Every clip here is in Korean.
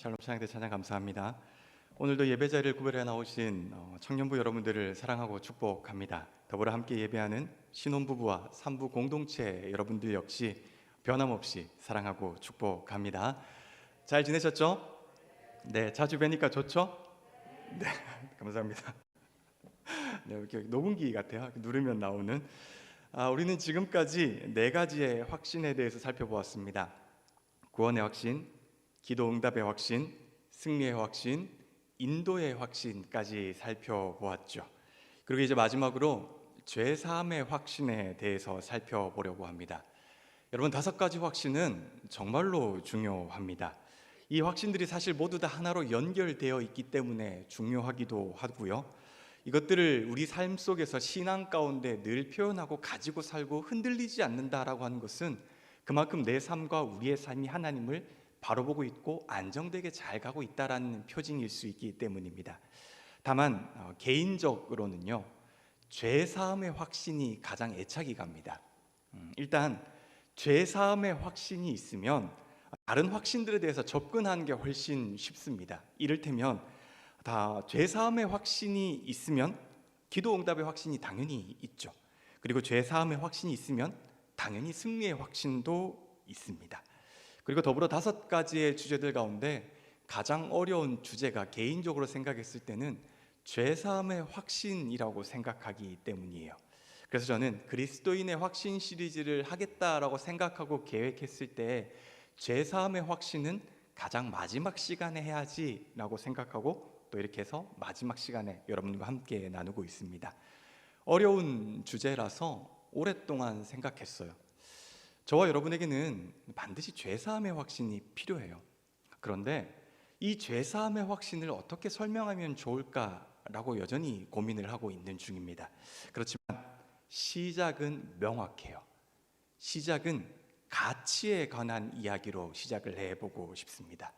샬롬 찬양대 찬양 감사합니다. 오늘도 예배 자리를 구별해 나오신 청년부 여러분들을 사랑하고 축복합니다. 더불어 함께 예배하는 신혼부부와 산부 공동체 여러분들 역시 변함없이 사랑하고 축복합니다. 잘 지내셨죠? 네, 자주 뵈니까 좋죠? 네, 감사합니다. 네, 이렇게 녹음기 같아요. 누르면 나오는. 우리는 지금까지 네 가지의 확신에 대해서 살펴보았습니다. 구원의 확신, 기도 응답의 확신, 승리의 확신, 인도의 확신까지 살펴보았죠. 그리고 이제 마지막으로 죄 사함의 확신에 대해서 살펴보려고 합니다. 여러분, 5가지 확신은 정말로 중요합니다. 이 확신들이 사실 모두 다 하나로 연결되어 있기 때문에 중요하기도 하고요. 이것들을 우리 삶 속에서 신앙 가운데 늘 표현하고 가지고 살고 흔들리지 않는다라고 하는 것은 그만큼 내 삶과 우리의 삶이 하나님을 바로 보고 있고 안정되게 잘 가고 있다라는 표징일 수 있기 때문입니다. 다만 개인적으로는요, 죄 사함의 확신이 가장 애착이 갑니다. 일단 죄 사함의 확신이 있으면 다른 확신들에 대해서 접근하는 게 훨씬 쉽습니다. 이를테면 죄 사함의 확신이 있으면 기도 응답의 확신이 당연히 있죠. 그리고 죄 사함의 확신이 있으면 당연히 승리의 확신도 있습니다. 그리고 더불어 5가지의 주제들 가운데 가장 어려운 주제가 개인적으로 생각했을 때는 죄 사함의 확신이라고 생각하기 때문이에요. 그래서 저는 그리스도인의 확신 시리즈를 하겠다라고 생각하고 계획했을 때 죄 사함의 확신은 가장 마지막 시간에 해야지라고 생각하고 또 이렇게 해서 마지막 시간에 여러분과 함께 나누고 있습니다. 어려운 주제라서 오랫동안 생각했어요. 저와 여러분에게는 반드시 죄사함의 확신이 필요해요. 그런데 이 죄사함의 확신을 어떻게 설명하면 좋을까라고 여전히 고민을 하고 있는 중입니다. 그렇지만 시작은 명확해요. 시작은 가치에 관한 이야기로 시작을 해보고 싶습니다.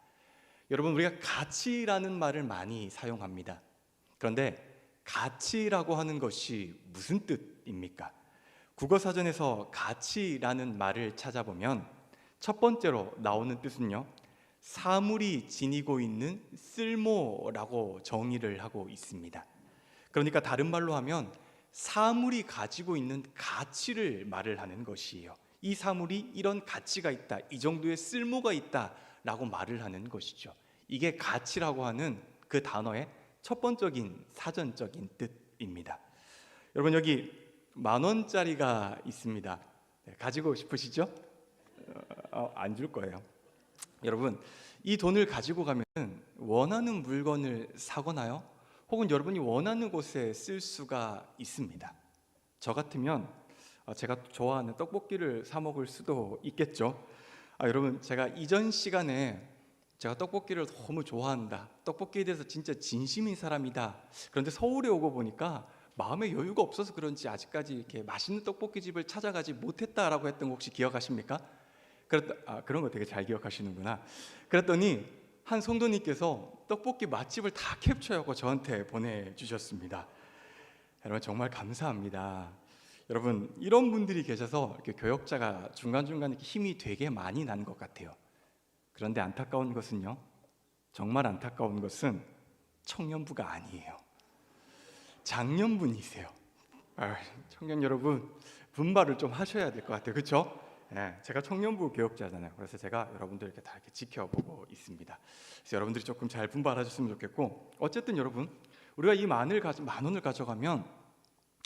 여러분, 우리가 가치라는 말을 많이 사용합니다. 그런데 가치라고 하는 것이 무슨 뜻입니까? 국어사전에서 가치라는 말을 찾아보면 첫 번째로 나오는 뜻은요, 사물이 지니고 있는 쓸모라고 정의를 하고 있습니다. 그러니까 다른 말로 하면 사물이 가지고 있는 가치를 말을 하는 것이에요. 이 사물이 이런 가치가 있다, 이 정도의 쓸모가 있다라고 말을 하는 것이죠. 이게 가치라고 하는 그 단어의 첫 번적인 사전적인 뜻입니다. 여러분, 여기 10,000원짜리가 있습니다. 가지고 싶으시죠? 안 줄 거예요. 여러분, 이 돈을 가지고 가면 원하는 물건을 사거나요, 혹은 여러분이 원하는 곳에 쓸 수가 있습니다. 저 같으면 제가 좋아하는 떡볶이를 사 먹을 수도 있겠죠. 여러분, 제가 이전 시간에 제가 떡볶이를 너무 좋아한다, 떡볶이에 대해서 진짜 진심인 사람이다, 그런데 서울에 오고 보니까 마음의 여유가 없어서 그런지 아직까지 이렇게 맛있는 떡볶이 집을 찾아가지 못했다라고 했던 거 혹시 기억하십니까? 그런 거 되게 잘 기억하시는구나. 그랬더니 한 성도님께서 떡볶이 맛집을 다 캡처하고 저한테 보내주셨습니다. 여러분, 정말 감사합니다. 여러분, 이런 분들이 계셔서 이렇게 교역자가 중간중간 이렇게 힘이 되게 많이 나는 것 같아요. 그런데 안타까운 것은요, 정말 안타까운 것은 청년부가 아니에요. 장년분이세요. 청년 여러분, 분발을 좀 하셔야 될 것 같아요. 그렇죠? 네, 제가 청년부 교역자잖아요. 그래서 제가 여러분들 이렇게 다 이렇게 지켜보고 있습니다. 그래서 여러분들이 조금 잘 분발하셨으면 좋겠고, 어쨌든 여러분, 우리가 이 10,000원을 가져가면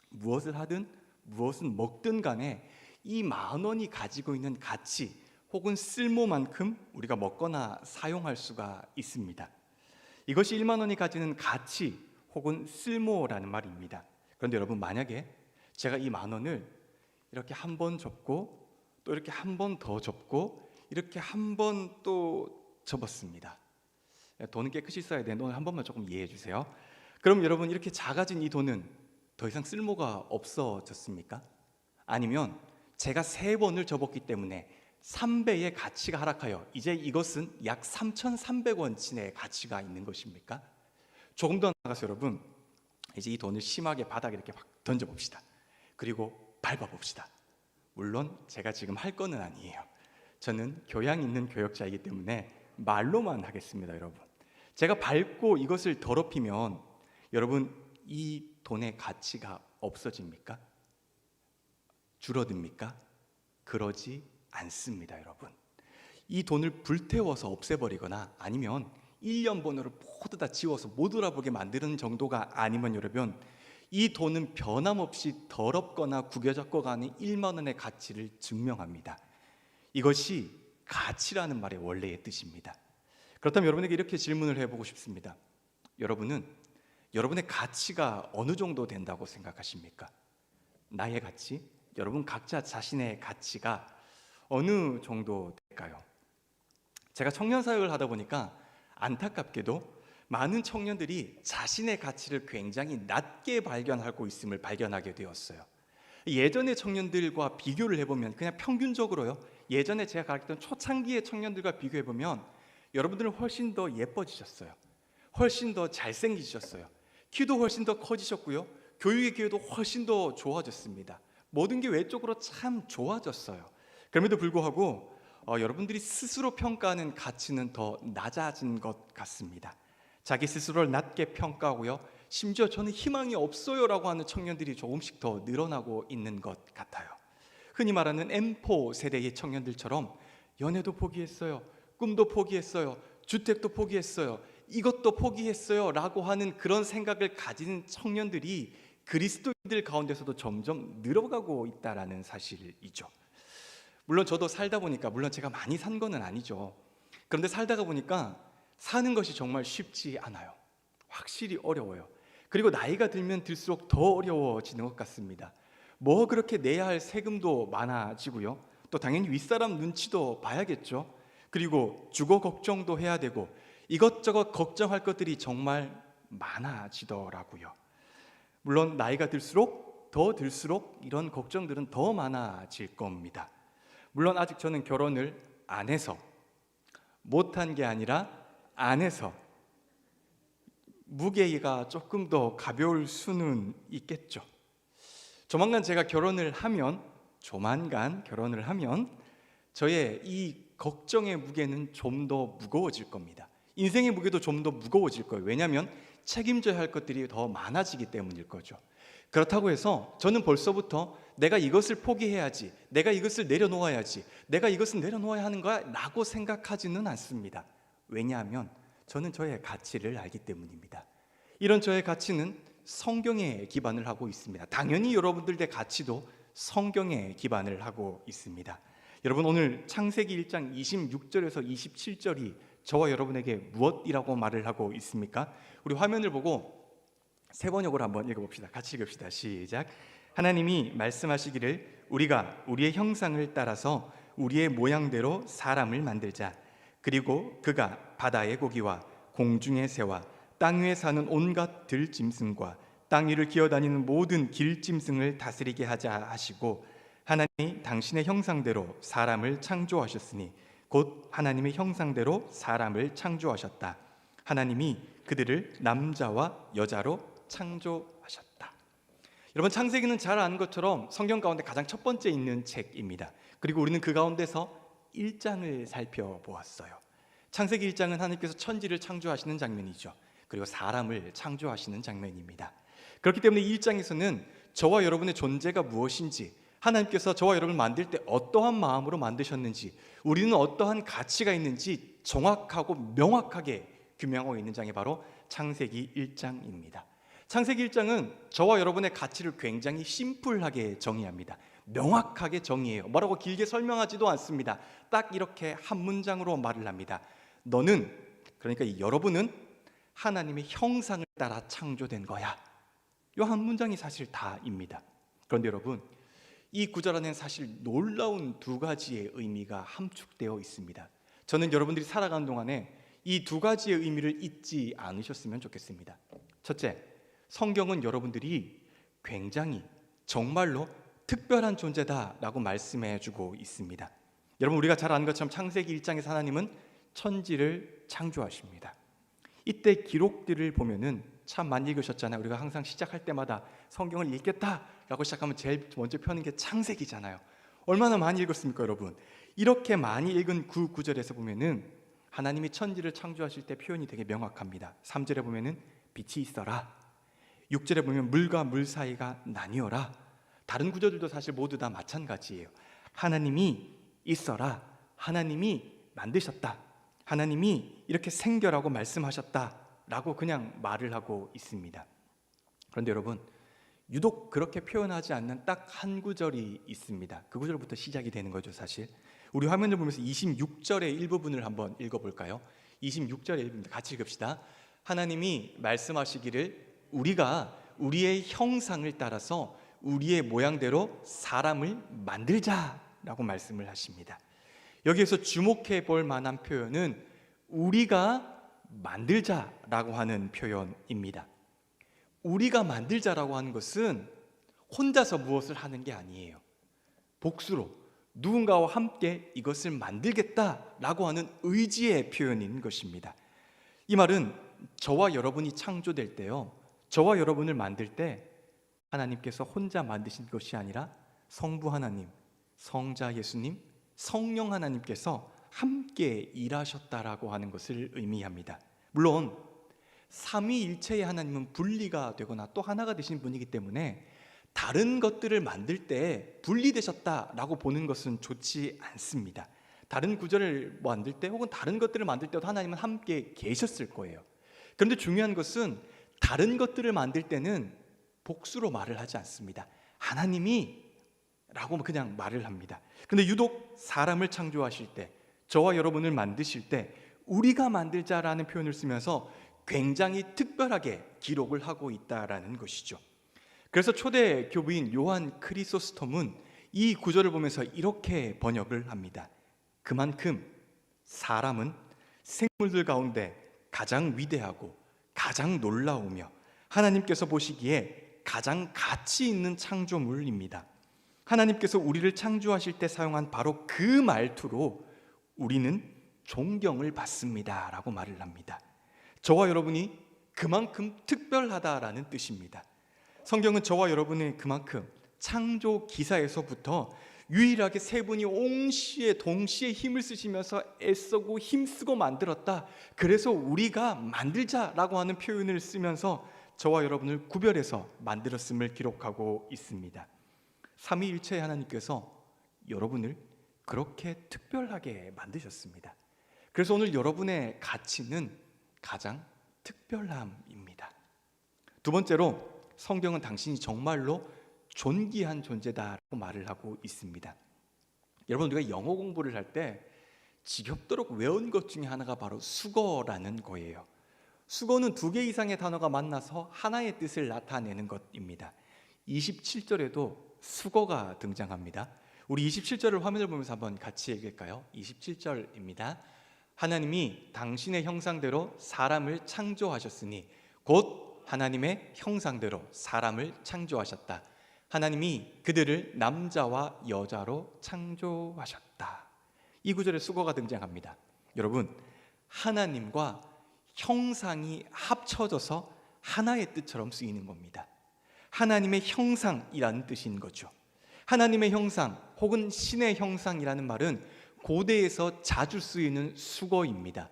무엇을 하든 무엇은 먹든 간에 이 10,000원이 가지고 있는 가치 혹은 쓸모만큼 우리가 먹거나 사용할 수가 있습니다. 이것이 10,000원이 가지는 가치 혹은 쓸모라는 말입니다. 그런데 여러분, 만약에 제가 이 10,000원을 이렇게 한 번 접고 또 이렇게 한 번 더 접고 이렇게 한 번 또 접었습니다. 돈은 깨끗이 써야 되는데 오늘 한 번만 조금 이해해 주세요. 그럼 여러분, 이렇게 작아진 이 돈은 더 이상 쓸모가 없어졌습니까? 아니면 제가 3번을 접었기 때문에 3배의 가치가 하락하여 이제 이것은 약 3,300원치의 가치가 있는 것입니까? 조금 더 나가서 여러분, 이제 이 돈을 심하게 바닥에 이렇게 막 던져봅시다. 그리고 밟아봅시다. 물론 제가 지금 할 거는 아니에요. 저는 교양 있는 교역자이기 때문에 말로만 하겠습니다, 여러분. 제가 밟고 이것을 더럽히면 여러분 이 돈의 가치가 없어집니까? 줄어듭니까? 그러지 않습니다, 여러분. 이 돈을 불태워서 없애버리거나 아니면 1년 번호를 모두 다 지워서 못 돌아보게 만드는 정도가 아니면 여러분, 이 돈은 변함없이 더럽거나 구겨졌고 가는 1만 원의 가치를 증명합니다. 이것이 가치라는 말의 원래의 뜻입니다. 그렇다면 여러분에게 이렇게 질문을 해보고 싶습니다. 여러분은 여러분의 가치가 어느 정도 된다고 생각하십니까? 나의 가치? 여러분 각자 자신의 가치가 어느 정도 될까요? 제가 청년 사역을 하다 보니까 안타깝게도 많은 청년들이 자신의 가치를 굉장히 낮게 발견하고 있음을 발견하게 되었어요. 예전의 청년들과 비교를 해보면 그냥 평균적으로요, 예전에 제가 가르쳤던 초창기의 청년들과 비교해보면 여러분들은 훨씬 더 예뻐지셨어요. 훨씬 더 잘생기셨어요. 키도 훨씬 더 커지셨고요, 교육의 기회도 훨씬 더 좋아졌습니다. 모든 게 외적으로 참 좋아졌어요. 그럼에도 불구하고 여러분들이 스스로 평가하는 가치는 더 낮아진 것 같습니다. 자기 스스로를 낮게 평가하고요, 심지어 저는 희망이 없어요 라고 하는 청년들이 조금씩 더 늘어나고 있는 것 같아요. 흔히 말하는 M4 세대의 청년들처럼 연애도 포기했어요, 꿈도 포기했어요, 주택도 포기했어요, 이것도 포기했어요 라고 하는 그런 생각을 가진 청년들이 그리스도인들 가운데서도 점점 늘어가고 있다는 사실이죠. 물론 저도 살다 보니까, 물론 제가 많이 산 거는 아니죠. 그런데 살다가 보니까 사는 것이 정말 쉽지 않아요. 확실히 어려워요. 그리고 나이가 들면 들수록 더 어려워지는 것 같습니다. 뭐 그렇게 내야 할 세금도 많아지고요, 또 당연히 윗사람 눈치도 봐야겠죠. 그리고 주거 걱정도 해야 되고 이것저것 걱정할 것들이 정말 많아지더라고요. 물론 나이가 들수록 이런 걱정들은 더 많아질 겁니다. 물론 아직 저는 결혼을 안 해서, 못한 게 아니라 안 해서 무게가 조금 더 가벼울 수는 있겠죠. 조만간 결혼을 하면 저의 이 걱정의 무게는 좀 더 무거워질 겁니다. 인생의 무게도 좀 더 무거워질 거예요. 왜냐하면 책임져야 할 것들이 더 많아지기 때문일 거죠. 그렇다고 해서 저는 벌써부터 내가 이것을 포기해야지, 내가 이것을 내려놓아야지, 내가 이것을 내려놓아야 하는 거야 라고 생각하지는 않습니다. 왜냐하면 저는 저의 가치를 알기 때문입니다. 이런 저의 가치는 성경에 기반을 하고 있습니다. 당연히 여러분들의 가치도 성경에 기반을 하고 있습니다. 여러분, 오늘 창세기 1장 26절에서 27절이 저와 여러분에게 무엇이라고 말을 하고 있습니까? 우리 화면을 보고 세 번역으로 한번 읽어봅시다. 같이 읽읍시다. 시작. 하나님이 말씀하시기를 우리가 우리의 형상을 따라서 우리의 모양대로 사람을 만들자. 그리고 그가 바다의 고기와 공중의 새와 땅 위에 사는 온갖 들짐승과 땅 위를 기어다니는 모든 길짐승을 다스리게 하자 하시고, 하나님이 당신의 형상대로 사람을 창조하셨으니 곧 하나님의 형상대로 사람을 창조하셨다. 하나님이 그들을 남자와 여자로 창조하셨다. 여러분, 창세기는 잘 아는 것처럼 성경 가운데 가장 첫 번째 있는 책입니다. 그리고 우리는 그 가운데서 1장을 살펴보았어요. 창세기 1장은 하나님께서 천지를 창조하시는 장면이죠. 그리고 사람을 창조하시는 장면입니다. 그렇기 때문에 이 1장에서는 저와 여러분의 존재가 무엇인지, 하나님께서 저와 여러분을 만들 때 어떠한 마음으로 만드셨는지, 우리는 어떠한 가치가 있는지 정확하고 명확하게 규명하고 있는 장이 바로 창세기 1장입니다. 창세기 1장은 저와 여러분의 가치를 굉장히 심플하게 정의합니다. 명확하게 정의해요. 뭐라고 길게 설명하지도 않습니다. 딱 이렇게 한 문장으로 말을 합니다. 너는, 그러니까 여러분은 하나님의 형상을 따라 창조된 거야. 이 한 문장이 사실 다입니다. 그런데 여러분, 이 구절 안에는 사실 놀라운 두 가지의 의미가 함축되어 있습니다. 저는 여러분들이 살아가는 동안에 이 두 가지의 의미를 잊지 않으셨으면 좋겠습니다. 첫째, 성경은 여러분들이 굉장히 정말로 특별한 존재다라고 말씀해주고 있습니다. 여러분, 우리가 잘 아는 것처럼 창세기 1장에서 하나님은 천지를 창조하십니다. 이때 기록들을 보면은 참 많이 읽으셨잖아요. 우리가 항상 시작할 때마다 성경을 읽겠다라고 시작하면 제일 먼저 펴는 게 창세기잖아요. 얼마나 많이 읽었습니까, 여러분? 이렇게 많이 읽은 그 구절에서 보면은 하나님이 천지를 창조하실 때 표현이 되게 명확합니다. 3절에 보면은 빛이 있어라. 6절에 보면 물과 물 사이가 나뉘어라. 다른 구절들도 사실 모두 다 마찬가지예요. 하나님이 있어라. 하나님이 만드셨다. 하나님이 이렇게 생겨라고 말씀하셨다 라고 그냥 말을 하고 있습니다. 그런데 여러분, 유독 그렇게 표현하지 않는 딱 한 구절이 있습니다. 그 구절부터 시작이 되는 거죠. 사실 우리 화면을 보면서 26절의 일부분을 한번 읽어볼까요? 26절의 일부분 같이 읽읍시다. 하나님이 말씀하시기를 우리가 우리의 형상을 따라서 우리의 모양대로 사람을 만들자라고 말씀을 하십니다. 여기에서 주목해 볼 만한 표현은 우리가 만들자라고 하는 표현입니다. 우리가 만들자라고 하는 것은 혼자서 무엇을 하는 게 아니에요. 복수로 누군가와 함께 이것을 만들겠다라고 하는 의지의 표현인 것입니다. 이 말은 저와 여러분이 창조될 때요, 저와 여러분을 만들 때 하나님께서 혼자 만드신 것이 아니라 성부 하나님, 성자 예수님, 성령 하나님께서 함께 일하셨다라고 하는 것을 의미합니다. 물론 삼위일체의 하나님은 분리가 되거나 또 하나가 되신 분이기 때문에 다른 것들을 만들 때 분리되셨다라고 보는 것은 좋지 않습니다. 다른 구절을 만들 때 혹은 다른 것들을 만들 때도 하나님은 함께 계셨을 거예요. 그런데 중요한 것은 다른 것들을 만들 때는 복수로 말을 하지 않습니다. 하나님이 라고 그냥 말을 합니다. 그런데 유독 사람을 창조하실 때, 저와 여러분을 만드실 때 우리가 만들자라는 표현을 쓰면서 굉장히 특별하게 기록을 하고 있다라는 것이죠. 그래서 초대 교부인 요한 크리소스톰은 이 구절을 보면서 이렇게 번역을 합니다. 그만큼 사람은 생물들 가운데 가장 위대하고 가장 놀라우며 하나님께서 보시기에 가장 가치 있는 창조물입니다. 하나님께서 우리를 창조하실 때 사용한 바로 그 말투로 우리는 존경을 받습니다 라고 말을 합니다. 저와 여러분이 그만큼 특별하다라는 뜻입니다. 성경은 저와 여러분이 그만큼 창조 기사에서부터 유일하게 세 분이 동시에 힘을 쓰시면서 애쓰고 힘쓰고 만들었다, 그래서 우리가 만들자라고 하는 표현을 쓰면서 저와 여러분을 구별해서 만들었음을 기록하고 있습니다. 삼위일체의 하나님께서 여러분을 그렇게 특별하게 만드셨습니다. 그래서 오늘 여러분의 가치는 가장 특별함입니다. 두 번째로 성경은 당신이 정말로 존귀한 존재다라고 말을 하고 있습니다. 여러분, 우리가 영어 공부를 할 때 지겹도록 외운 것 중에 하나가 바로 수거라는 거예요. 수거는 2개 이상의 단어가 만나서 하나의 뜻을 나타내는 것입니다. 27절에도 수거가 등장합니다. 우리 27절을 화면을 보면서 한번 같이 읽을까요? 27절입니다. 하나님이 당신의 형상대로 사람을 창조하셨으니 곧 하나님의 형상대로 사람을 창조하셨다. 하나님이 그들을 남자와 여자로 창조하셨다. 이 구절에 수거가 등장합니다. 여러분, 하나님과 형상이 합쳐져서 하나의 뜻처럼 쓰이는 겁니다. 하나님의 형상이라는 뜻인 거죠. 하나님의 형상 혹은 신의 형상이라는 말은 고대에서 자주 쓰이는 수거입니다.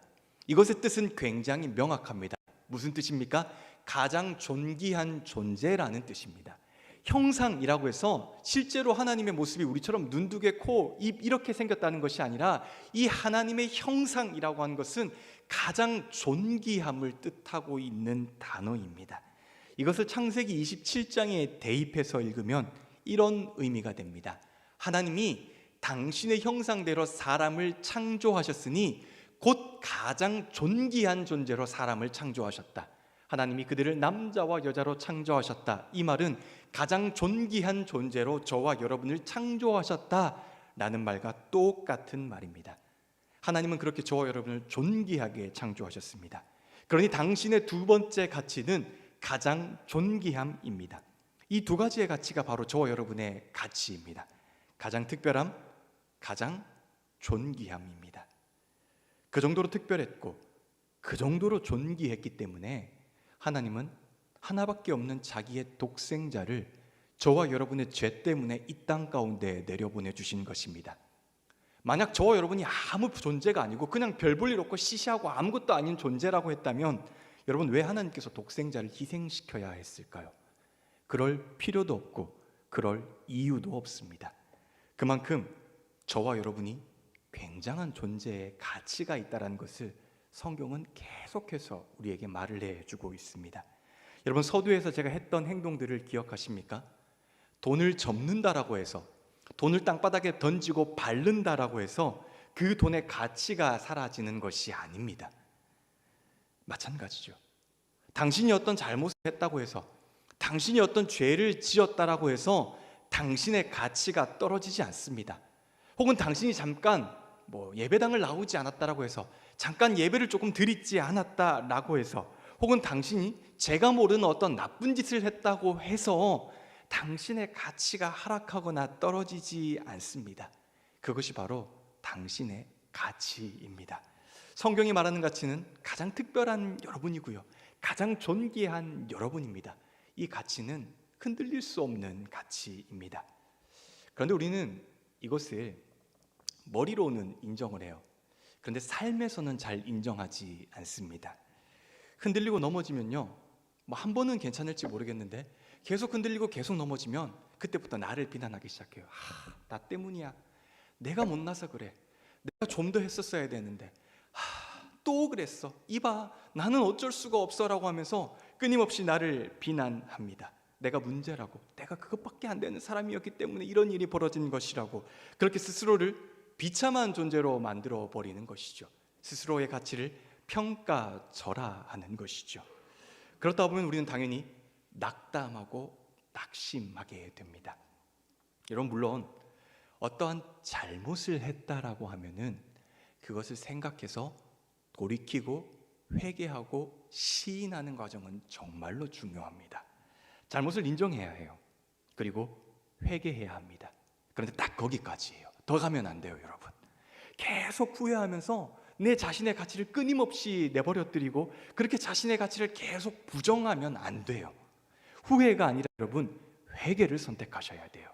이것의 뜻은 굉장히 명확합니다. 무슨 뜻입니까? 가장 존귀한 존재라는 뜻입니다. 형상이라고 해서 실제로 하나님의 모습이 우리처럼 눈 두 개, 코, 입 이렇게 생겼다는 것이 아니라 이 하나님의 형상이라고 하는 것은 가장 존귀함을 뜻하고 있는 단어입니다. 이것을 창세기 27장에 대입해서 읽으면 이런 의미가 됩니다. 하나님이 당신의 형상대로 사람을 창조하셨으니 곧 가장 존귀한 존재로 사람을 창조하셨다. 하나님이 그들을 남자와 여자로 창조하셨다. 이 말은 가장 존귀한 존재로 저와 여러분을 창조하셨다라는 말과 똑같은 말입니다. 하나님은 그렇게 저와 여러분을 존귀하게 창조하셨습니다. 그러니 당신의 두 번째 가치는 가장 존귀함입니다. 이 두 가지의 가치가 바로 저와 여러분의 가치입니다. 가장 특별함, 가장 존귀함입니다. 그 정도로 특별했고 그 정도로 존귀했기 때문에 하나님은 하나밖에 없는 자기의 독생자를 저와 여러분의 죄 때문에 이 땅 가운데 내려보내 주신 것입니다. 만약 저와 여러분이 아무 존재가 아니고 그냥 별 볼 일 없고 시시하고 아무것도 아닌 존재라고 했다면 여러분 왜 하나님께서 독생자를 희생시켜야 했을까요? 그럴 필요도 없고 그럴 이유도 없습니다. 그만큼 저와 여러분이 굉장한 존재의 가치가 있다는 것을 성경은 계속해서 우리에게 말을 해주고 있습니다. 여러분 서두에서 제가 했던 행동들을 기억하십니까? 돈을 접는다라고 해서, 돈을 땅바닥에 던지고 밟는다라고 해서 그 돈의 가치가 사라지는 것이 아닙니다. 마찬가지죠. 당신이 어떤 잘못을 했다고 해서, 당신이 어떤 죄를 지었다라고 해서 당신의 가치가 떨어지지 않습니다. 혹은 당신이 잠깐 예배당을 나오지 않았다라고 해서, 잠깐 예배를 조금 드리지 않았다라고 해서, 혹은 당신이 제가 모르는 어떤 나쁜 짓을 했다고 해서 당신의 가치가 하락하거나 떨어지지 않습니다. 그것이 바로 당신의 가치입니다. 성경이 말하는 가치는 가장 특별한 여러분이고요, 가장 존귀한 여러분입니다. 이 가치는 흔들릴 수 없는 가치입니다. 그런데 우리는 이것을 머리로는 인정을 해요. 그런데 삶에서는 잘 인정하지 않습니다. 흔들리고 넘어지면요, 한 번은 괜찮을지 모르겠는데 계속 흔들리고 계속 넘어지면 그때부터 나를 비난하기 시작해요. 나 때문이야. 내가 못나서 그래. 내가 좀 더 했었어야 되는데. 또 그랬어. 이봐, 나는 어쩔 수가 없어라고 하면서 끊임없이 나를 비난합니다. 내가 문제라고, 내가 그것밖에 안 되는 사람이었기 때문에 이런 일이 벌어진 것이라고, 그렇게 스스로를 비참한 존재로 만들어 버리는 것이죠. 스스로의 가치를 평가절하하는 것이죠. 그렇다 보면 우리는 당연히 낙담하고 낙심하게 됩니다. 여러분, 물론 어떠한 잘못을 했다라고 하면은 그것을 생각해서 돌이키고 회개하고 시인하는 과정은 정말로 중요합니다. 잘못을 인정해야 해요. 그리고 회개해야 합니다. 그런데 딱 거기까지예요. 더 가면 안 돼요, 여러분. 계속 후회하면서 내 자신의 가치를 끊임없이 내버려뜨리고 그렇게 자신의 가치를 계속 부정하면 안 돼요. 후회가 아니라 여러분, 회개를 선택하셔야 돼요.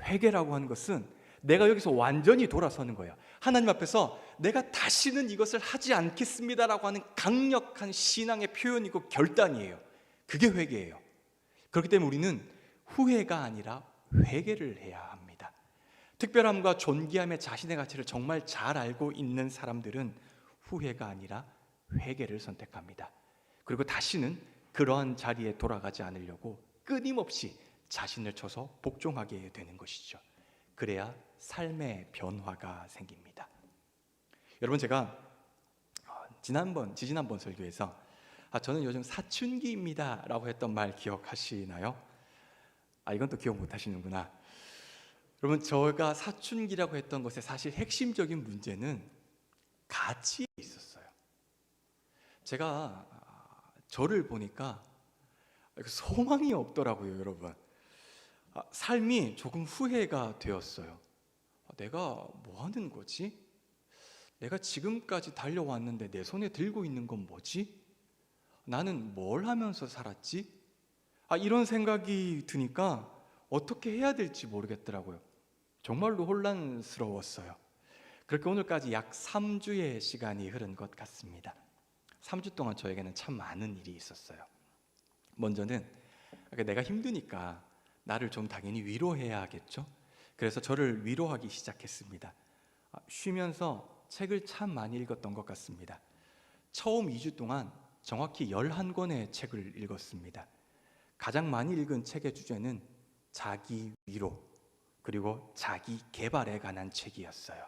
회개라고 하는 것은 내가 여기서 완전히 돌아서는 거예요. 하나님 앞에서 내가 다시는 이것을 하지 않겠습니다라고 하는 강력한 신앙의 표현이고 결단이에요. 그게 회개예요. 그렇기 때문에 우리는 후회가 아니라 회개를 해야 합니다. 특별함과 존귀함의 자신의 가치를 정말 잘 알고 있는 사람들은 후회가 아니라 회개를 선택합니다. 그리고 다시는 그러한 자리에 돌아가지 않으려고 끊임없이 자신을 쳐서 복종하게 되는 것이죠. 그래야 삶의 변화가 생깁니다. 여러분, 제가 지지난번 설교에서 저는 요즘 사춘기입니다 라고 했던 말 기억하시나요? 이건 또 기억 못 하시는구나. 여러분, 제가 사춘기라고 했던 것의 사실 핵심적인 문제는 가치에 있었어요. 제가 저를 보니까 소망이 없더라고요, 여러분. 삶이 조금 후회가 되었어요. 내가 뭐 하는 거지? 내가 지금까지 달려왔는데 내 손에 들고 있는 건 뭐지? 나는 뭘 하면서 살았지? 이런 생각이 드니까 어떻게 해야 될지 모르겠더라고요. 정말로 혼란스러웠어요. 그렇게 오늘까지 약 3주의 시간이 흐른 것 같습니다. 3주 동안 저에게는 참 많은 일이 있었어요. 먼저는 내가 힘드니까 나를 좀 당연히 위로해야 하겠죠. 그래서 저를 위로하기 시작했습니다. 쉬면서 책을 참 많이 읽었던 것 같습니다. 처음 2주 동안 정확히 11권의 책을 읽었습니다. 가장 많이 읽은 책의 주제는 자기 위로 그리고 자기 개발에 관한 책이었어요.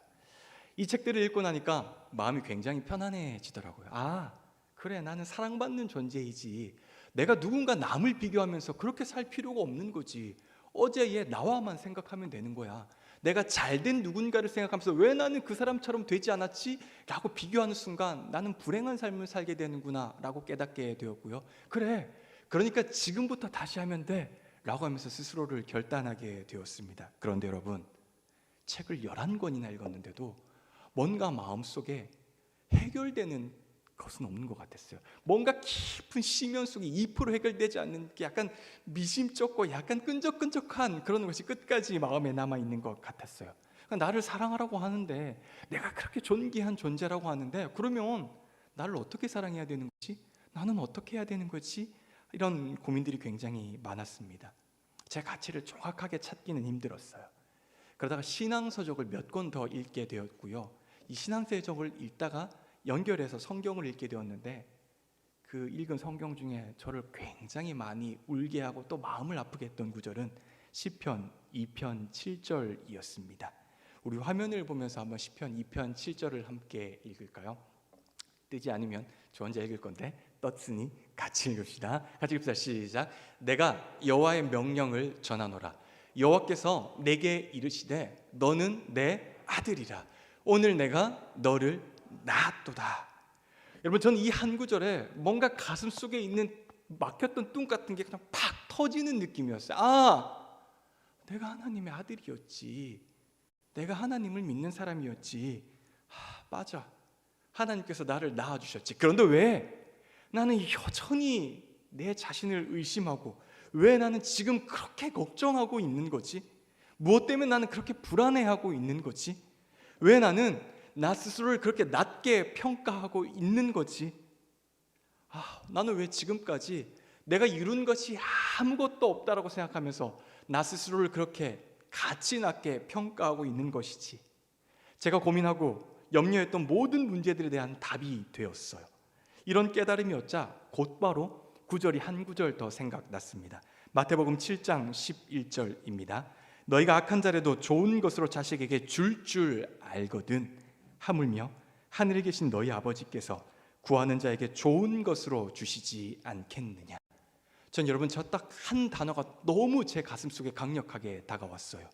이 책들을 읽고 나니까 마음이 굉장히 편안해지더라고요. 그래, 나는 사랑받는 존재이지. 내가 누군가 남을 비교하면서 그렇게 살 필요가 없는 거지. 어제 얘 나와만 생각하면 되는 거야. 내가 잘된 누군가를 생각하면서 왜 나는 그 사람처럼 되지 않았지? 라고 비교하는 순간 나는 불행한 삶을 살게 되는구나 라고 깨닫게 되었고요. 그래, 그러니까 지금부터 다시 하면 돼 라고 하면서 스스로를 결단하게 되었습니다. 그런데 여러분, 책을 11권이나 읽었는데도 뭔가 마음속에 해결되는 것은 없는 것 같았어요. 뭔가 깊은 심연 속에 2% 해결되지 않는 게 약간 미심쩍고 약간 끈적끈적한 그런 것이 끝까지 마음에 남아있는 것 같았어요. 나를 사랑하라고 하는데, 내가 그렇게 존귀한 존재라고 하는데, 그러면 나를 어떻게 사랑해야 되는 거지? 나는 어떻게 해야 되는 거지? 이런 고민들이 굉장히 많았습니다. 제 가치를 정확하게 찾기는 힘들었어요. 그러다가 신앙서적을 몇 권 더 읽게 되었고요. 이 신앙서적을 읽다가 연결해서 성경을 읽게 되었는데, 그 읽은 성경 중에 저를 굉장히 많이 울게 하고 또 마음을 아프게 했던 구절은 시편 2편 7절이었습니다. 우리 화면을 보면서 한번 시편 2편 7절을 함께 읽을까요? 뜨지 않으면 저 혼자 읽을 건데 떴으니 같이 읽읍시다. 같이 읽읍시다. 시작. 내가 여호와의 명령을 전하노라. 여호와께서 내게 이르시되 너는 내 아들이라. 오늘 내가 너를 낳았도다. 여러분, 저는 이 한 구절에 뭔가 가슴 속에 있는 막혔던 뚱 같은 게 그냥 팍 터지는 느낌이었어요. 내가 하나님의 아들이었지. 내가 하나님을 믿는 사람이었지. 맞아. 하나님께서 나를 낳아주셨지. 그런데 왜 나는 여전히 내 자신을 의심하고, 왜 나는 지금 그렇게 걱정하고 있는 거지? 무엇 때문에 나는 그렇게 불안해하고 있는 거지? 왜 나는 나 스스로를 그렇게 낮게 평가하고 있는 거지? 나는 왜 지금까지 내가 이룬 것이 아무것도 없다라고 생각하면서 나 스스로를 그렇게 가치 낮게 평가하고 있는 것이지? 제가 고민하고 염려했던 모든 문제들에 대한 답이 되었어요. 이런 깨달음이 었자 곧바로 구절이 한 구절 더 생각났습니다. 마태복음 7장 11절입니다. 너희가 악한 자라도 좋은 것으로 자식에게 줄 알거든 하물며 하늘에 계신 너희 아버지께서 구하는 자에게 좋은 것으로 주시지 않겠느냐. 전 여러분, 저 딱 한 단어가 너무 제 가슴속에 강력하게 다가왔어요.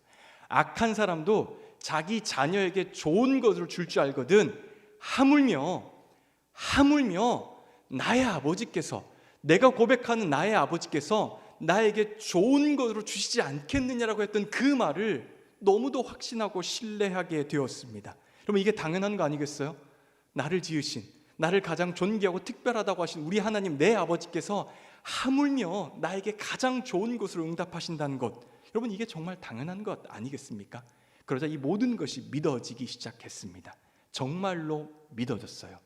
악한 사람도 자기 자녀에게 좋은 것을 줄 알거든 하물며 나의 아버지께서, 내가 고백하는 나의 아버지께서 나에게 좋은 것으로 주시지 않겠느냐라고 했던 그 말을 너무도 확신하고 신뢰하게 되었습니다. 그러면 이게 당연한 거 아니겠어요? 나를 지으신, 나를 가장 존귀하고 특별하다고 하신 우리 하나님 내 아버지께서 하물며 나에게 가장 좋은 것으로 응답하신다는 것, 여러분, 이게 정말 당연한 것 아니겠습니까? 그러자 이 모든 것이 믿어지기 시작했습니다. 정말로 믿어졌어요.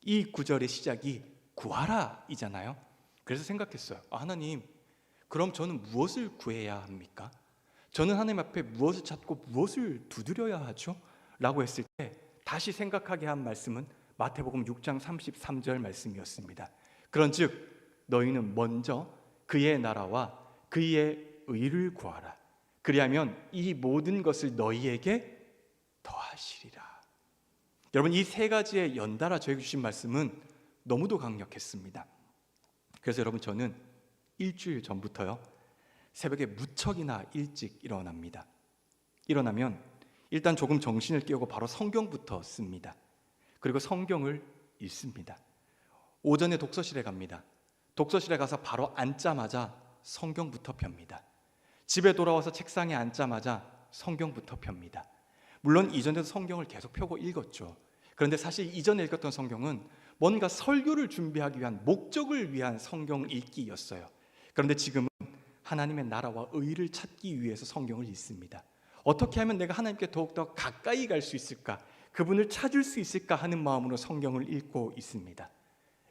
이 구절의 시작이 구하라 이잖아요. 그래서 생각했어요. 하나님, 그럼 저는 무엇을 구해야 합니까? 저는 하나님 앞에 무엇을 찾고 무엇을 두드려야 하죠? 라고 했을 때 다시 생각하게 한 말씀은 마태복음 6장 33절 말씀이었습니다. 그런즉 너희는 먼저 그의 나라와 그의 의를 구하라. 그리하면 이 모든 것을 너희에게 더하시리라. 여러분, 이 세 가지의 연달아 저에게 주신 말씀은 너무도 강력했습니다. 그래서 여러분, 저는 일주일 전부터요, 새벽에 무척이나 일찍 일어납니다. 일어나면 일단 조금 정신을 깨우고 바로 성경부터 씁니다. 그리고 성경을 읽습니다. 오전에 독서실에 갑니다. 독서실에 가서 바로 앉자마자 성경부터 펴니다. 집에 돌아와서 책상에 앉자마자 성경부터 펴니다. 물론 이전에도 성경을 계속 펴고 읽었죠. 그런데 사실 이전에 읽었던 성경은 뭔가 설교를 준비하기 위한, 목적을 위한 성경 읽기였어요. 그런데 지금은 하나님의 나라와 의를 찾기 위해서 성경을 읽습니다. 어떻게 하면 내가 하나님께 더욱더 가까이 갈 수 있을까, 그분을 찾을 수 있을까 하는 마음으로 성경을 읽고 있습니다.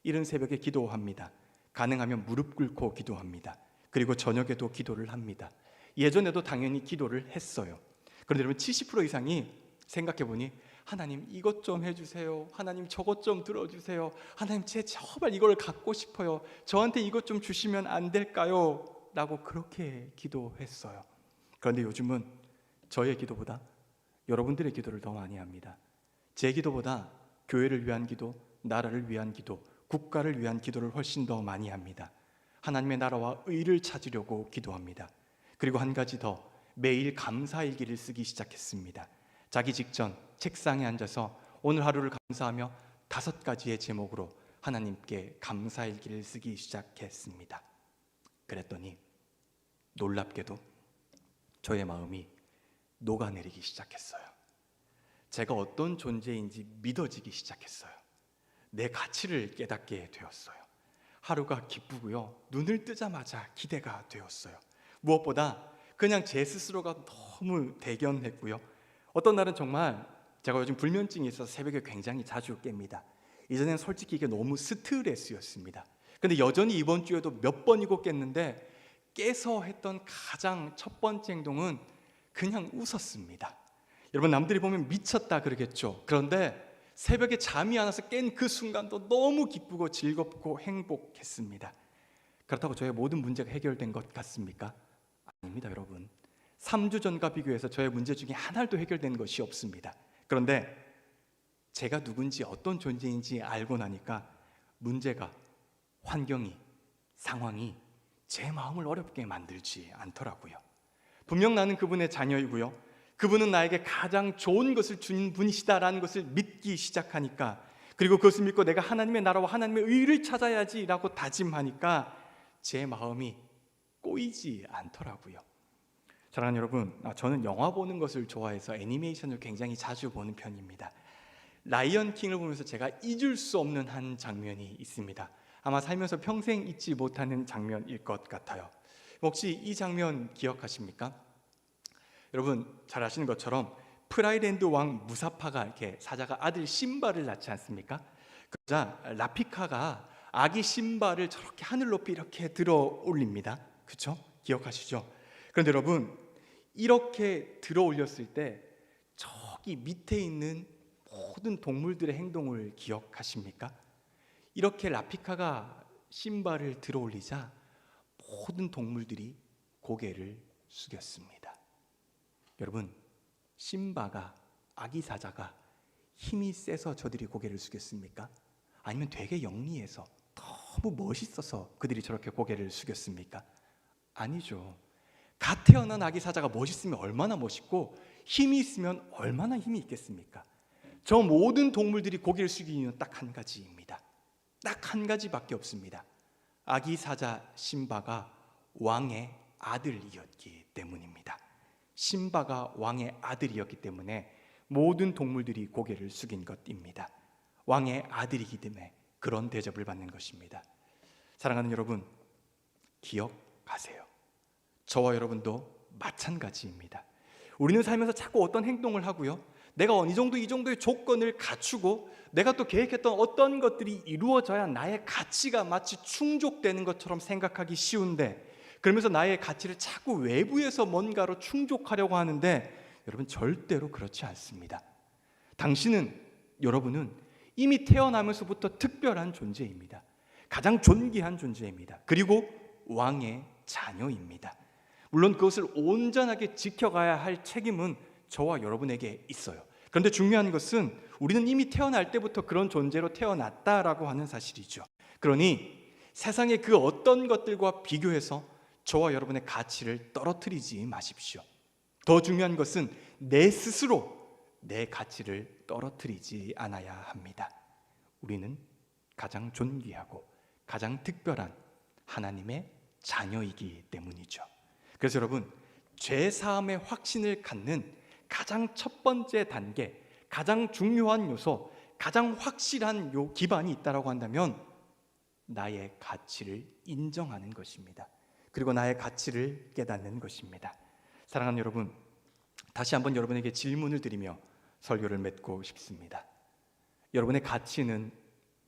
이른 새벽에 기도합니다. 가능하면 무릎 꿇고 기도합니다. 그리고 저녁에도 기도를 합니다. 예전에도 당연히 기도를 했어요. 그런데 여러분, 70% 이상이 생각해보니 하나님 이것 좀 해주세요, 하나님 저것 좀 들어주세요, 하나님 제발 이걸 갖고 싶어요, 저한테 이것 좀 주시면 안 될까요? 라고 그렇게 기도했어요. 그런데 요즘은 저의 기도보다 여러분들의 기도를 더 많이 합니다. 제 기도보다 교회를 위한 기도, 나라를 위한 기도, 국가를 위한 기도를 훨씬 더 많이 합니다. 하나님의 나라와 의를 찾으려고 기도합니다. 그리고 한 가지 더, 매일 감사일기를 쓰기 시작했습니다. 자기 직전 책상에 앉아서 오늘 하루를 감사하며 5가지의 제목으로 하나님께 감사일기를 쓰기 시작했습니다. 그랬더니 놀랍게도 저의 마음이 녹아내리기 시작했어요. 제가 어떤 존재인지 믿어지기 시작했어요. 내 가치를 깨닫게 되었어요. 하루가 기쁘고요, 눈을 뜨자마자 기대가 되었어요. 무엇보다 그냥 제 스스로가 너무 대견했고요, 어떤 날은 정말 제가 요즘 불면증이 있어서 새벽에 굉장히 자주 깹니다. 이전엔 솔직히 이게 너무 스트레스였습니다. 근데 여전히 이번 주에도 몇 번이고 깼는데 깨서 했던 가장 첫 번째 행동은 그냥 웃었습니다. 여러분, 남들이 보면 미쳤다 그러겠죠. 그런데 새벽에 잠이 안 와서 깬 그 순간도 너무 기쁘고 즐겁고 행복했습니다. 그렇다고 저의 모든 문제가 해결된 것 같습니까? 아닙니다, 여러분. 3주 전과 비교해서 저의 문제 중에 하나도 해결된 것이 없습니다. 그런데 제가 누군지 어떤 존재인지 알고 나니까 문제가, 환경이, 상황이 제 마음을 어렵게 만들지 않더라고요. 분명 나는 그분의 자녀이고요, 그분은 나에게 가장 좋은 것을 주는 분이시다라는 것을 믿기 시작하니까, 그리고 그것을 믿고 내가 하나님의 나라와 하나님의 의를 찾아야지라고 다짐하니까 제 마음이 꼬이지 않더라고요. 사랑하는 여러분, 저는 영화 보는 것을 좋아해서 애니메이션을 굉장히 자주 보는 편입니다. 라이언 킹을 보면서 제가 잊을 수 없는 한 장면이 있습니다. 아마 살면서 평생 잊지 못하는 장면일 것 같아요. 혹시 이 장면 기억하십니까? 여러분 잘 아시는 것처럼 프라이랜드 왕 무사파가 이렇게 사자가 아들 심바를 낳지 않습니까? 그러자 라피카가 아기 심바를 저렇게 하늘 높이 이렇게 들어 올립니다. 그렇죠? 기억하시죠? 그런데 여러분, 이렇게 들어 올렸을 때 저기 밑에 있는 모든 동물들의 행동을 기억하십니까? 이렇게 라피카가 심바를 들어 올리자 모든 동물들이 고개를 숙였습니다. 여러분, 심바가, 아기 사자가 힘이 세서 저들이 고개를 숙였습니까? 아니면 되게 영리해서 너무 멋있어서 그들이 저렇게 고개를 숙였습니까? 아니죠. 갓 태어난 아기 사자가 멋있으면 얼마나 멋있고 힘이 있으면 얼마나 힘이 있겠습니까? 저 모든 동물들이 고개를 숙이는 이유는 딱 한 가지입니다. 딱 한 가지밖에 없습니다. 아기 사자 심바가 왕의 아들이었기 때문입니다. 심바가 왕의 아들이었기 때문에 모든 동물들이 고개를 숙인 것입니다. 왕의 아들이기 때문에 그런 대접을 받는 것입니다. 사랑하는 여러분, 기억하세요. 저와 여러분도 마찬가지입니다. 우리는 살면서 자꾸 어떤 행동을 하고요, 내가 이 정도의 조건을 갖추고 내가 또 계획했던 어떤 것들이 이루어져야 나의 가치가 마치 충족되는 것처럼 생각하기 쉬운데, 그러면서 나의 가치를 자꾸 외부에서 뭔가로 충족하려고 하는데, 여러분 절대로 그렇지 않습니다. 여러분은 이미 태어나면서부터 특별한 존재입니다. 가장 존귀한 존재입니다. 그리고 왕의 자녀입니다. 물론 그것을 온전하게 지켜가야 할 책임은 저와 여러분에게 있어요. 그런데 중요한 것은 우리는 이미 태어날 때부터 그런 존재로 태어났다라고 하는 사실이죠. 그러니 세상의 그 어떤 것들과 비교해서 저와 여러분의 가치를 떨어뜨리지 마십시오. 더 중요한 것은 내 스스로 내 가치를 떨어뜨리지 않아야 합니다. 우리는 가장 존귀하고 가장 특별한 하나님의 자녀이기 때문이죠. 그래서 여러분, 죄 사함의 확신을 갖는 가장 첫 번째 단계, 가장 중요한 요소, 가장 확실한 기반이 있다고 한다면 나의 가치를 인정하는 것입니다. 그리고 나의 가치를 깨닫는 것입니다. 사랑하는 여러분, 다시 한번 여러분에게 질문을 드리며 설교를 맺고 싶습니다. 여러분의 가치는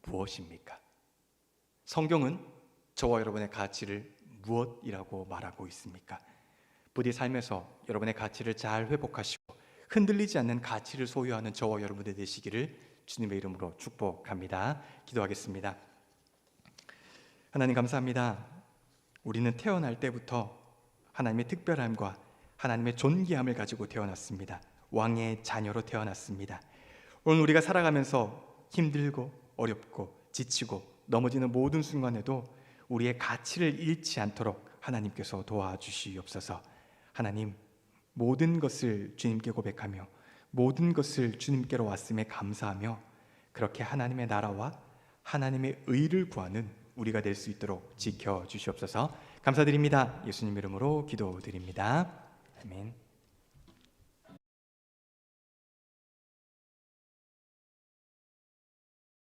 무엇입니까? 성경은 저와 여러분의 가치를 무엇이라고 말하고 있습니까? 부디 삶에서 여러분의 가치를 잘 회복하시고 흔들리지 않는 가치를 소유하는 저와 여러분들 되시기를 주님의 이름으로 축복합니다. 기도하겠습니다. 하나님 감사합니다. 우리는 태어날 때부터 하나님의 특별함과 하나님의 존귀함을 가지고 태어났습니다. 왕의 자녀로 태어났습니다. 오늘 우리가 살아가면서 힘들고 어렵고 지치고 넘어지는 모든 순간에도 우리의 가치를 잃지 않도록 하나님께서 도와주시옵소서. 하나님, 모든 것을 주님께 고백하며 모든 것을 주님께로 왔음에 감사하며 그렇게 하나님의 나라와 하나님의 의를 구하는 우리가 될 수 있도록 지켜주시옵소서. 감사드립니다. 예수님 이름으로 기도드립니다. 아멘.